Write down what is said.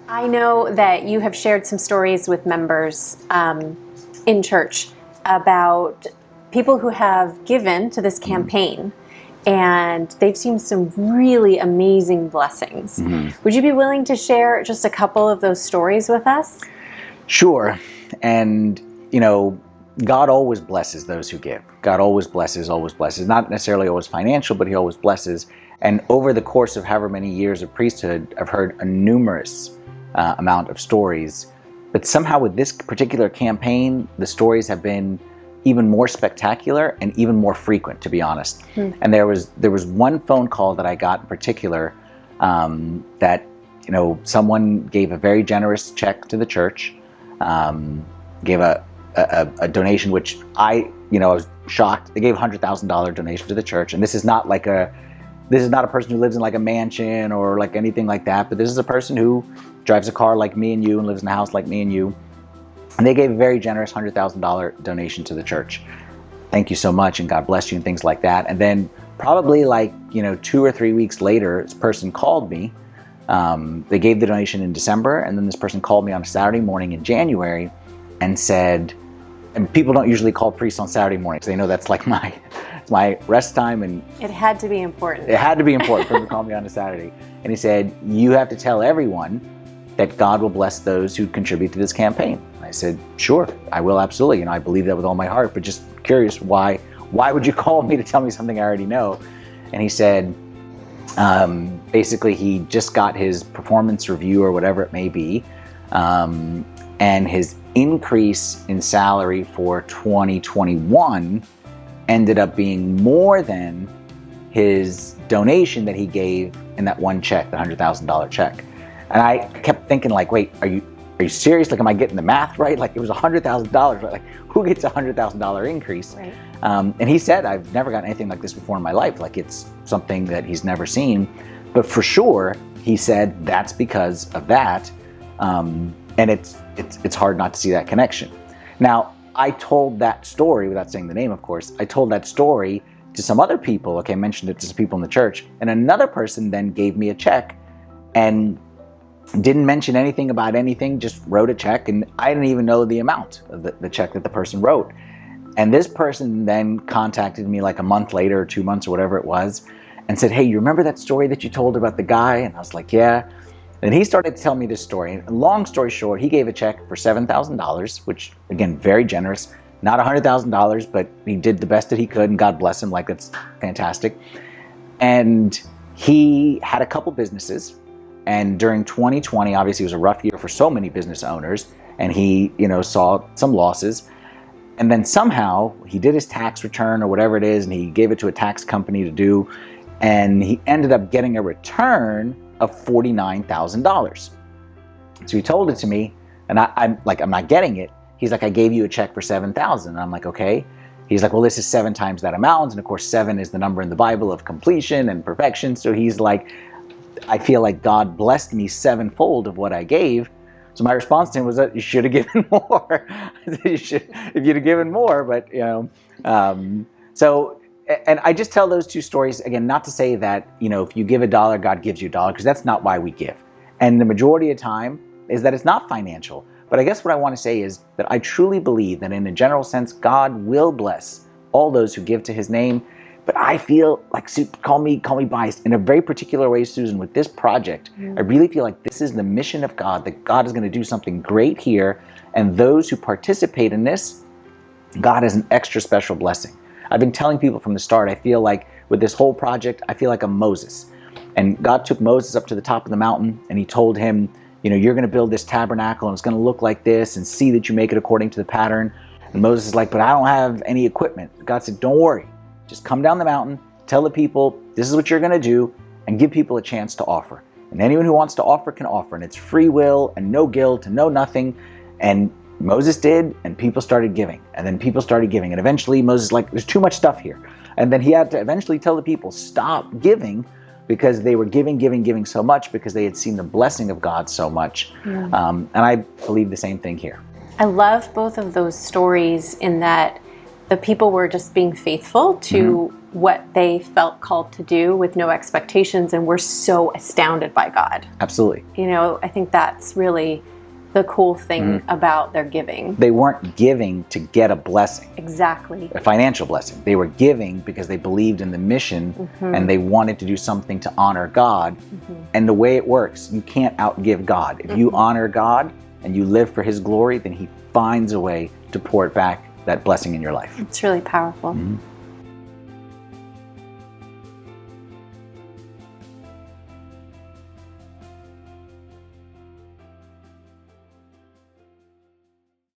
I know that you have shared some stories with members in church about people who have given to this campaign, and they've seen some really amazing blessings. Would you be willing to share just a couple of those stories with us? Sure. And, God always blesses those who give. God always blesses. Not necessarily always financial, but he always blesses. And over the course of however many years of priesthood, I've heard a numerous amount of stories. But somehow with this particular campaign, the stories have been even more spectacular and even more frequent, to be honest. And there was one phone call that I got in particular that, someone gave a very generous check to the church, gave a donation, which I was shocked. They gave a $100,000 donation to the church. And this is not a person who lives in like a mansion or like anything like that, but this is a person who drives a car like me and you and lives in a house like me and you. And they gave a very generous $100,000 donation to the church. Thank you so much, and God bless you, and things like that. And then probably 2 or 3 weeks later, this person called me. They gave the donation in December, and then this person called me on a Saturday morning in January and said, and people don't usually call priests on Saturday mornings. They know that's like my rest time, and it had to be important. It had to be important for him to call me on a Saturday. And he said, you have to tell everyone that God will bless those who contribute to this campaign. I said, sure, I will, absolutely. I believe that with all my heart, but just curious, why would you call me to tell me something I already know? And he said, basically he just got his performance review or whatever it may be, and his increase in salary for 2021 ended up being more than his donation that he gave in that one check, the $100,000 check. And I kept thinking, wait, are you serious? Am I getting the math right? It was $100,000, right? Who gets a $100,000 increase? Right. And he said, I've never gotten anything like this before in my life. It's something that he's never seen. But for sure, he said that's because of that. And it's hard not to see that connection. Now, I told that story, without saying the name, of course, I told that story to some other people. Okay, I mentioned it to some people in the church. And another person then gave me a check and didn't mention anything about anything, just wrote a check, and I didn't even know the amount of the check that the person wrote. And this person then contacted me a month later, or 2 months, or whatever it was, and said, hey, you remember that story that you told about the guy? And I was like, yeah. And he started to tell me this story. And long story short, he gave a check for $7,000, which, again, very generous. Not $100,000, but he did the best that he could, and God bless him. That's fantastic. And he had a couple businesses. And during 2020, obviously, it was a rough year for so many business owners. And he, saw some losses. And then somehow he did his tax return or whatever it is, and he gave it to a tax company to do. And he ended up getting a return of $49,000. So he told it to me, and I'm not getting it. He's like, I gave you a check for $7,000. And I'm like, okay. He's like, well, this is 7 times that amount. And of course, 7 is the number in the Bible of completion and perfection. So he's like, I feel like God blessed me 7-fold of what I gave. So my response to him was that you should have given more. If you'd have given more, but so, and I just tell those two stories again, not to say that, if you give $1, God gives you $1, because that's not why we give. And the majority of time is that it's not financial. But I guess what I want to say is that I truly believe that in a general sense, God will bless all those who give to his name. But I feel like, call me biased, in a very particular way, Susan, with this project, I really feel like this is the mission of God, that God is going to do something great here. And those who participate in this, God has an extra special blessing. I've been telling people from the start, I feel like with this whole project, I feel like I'm Moses. And God took Moses up to the top of the mountain, and he told him, you're going to build this tabernacle, and it's going to look like this, and see that you make it according to the pattern. And Moses is like, but I don't have any equipment. God said, don't worry. Just come down the mountain, tell the people, this is what you're going to do, and give people a chance to offer. And anyone who wants to offer can offer. And it's free will and no guilt and no nothing. And Moses did, and people started giving. And then people started giving. And eventually Moses was like, there's too much stuff here. And then he had to eventually tell the people, stop giving, because they were giving so much because they had seen the blessing of God so much. And I believe the same thing here. I love both of those stories in that the people were just being faithful to what they felt called to do with no expectations and were so astounded by God. Absolutely. You know, I think that's really the cool thing about their giving. They weren't giving to get a blessing, Exactly. a financial blessing. They were giving because they believed in the mission and they wanted to do something to honor God. And the way it works, you can't outgive God. If you honor God and you live for His glory, then He finds a way to pour it back, that blessing in your life. It's really powerful.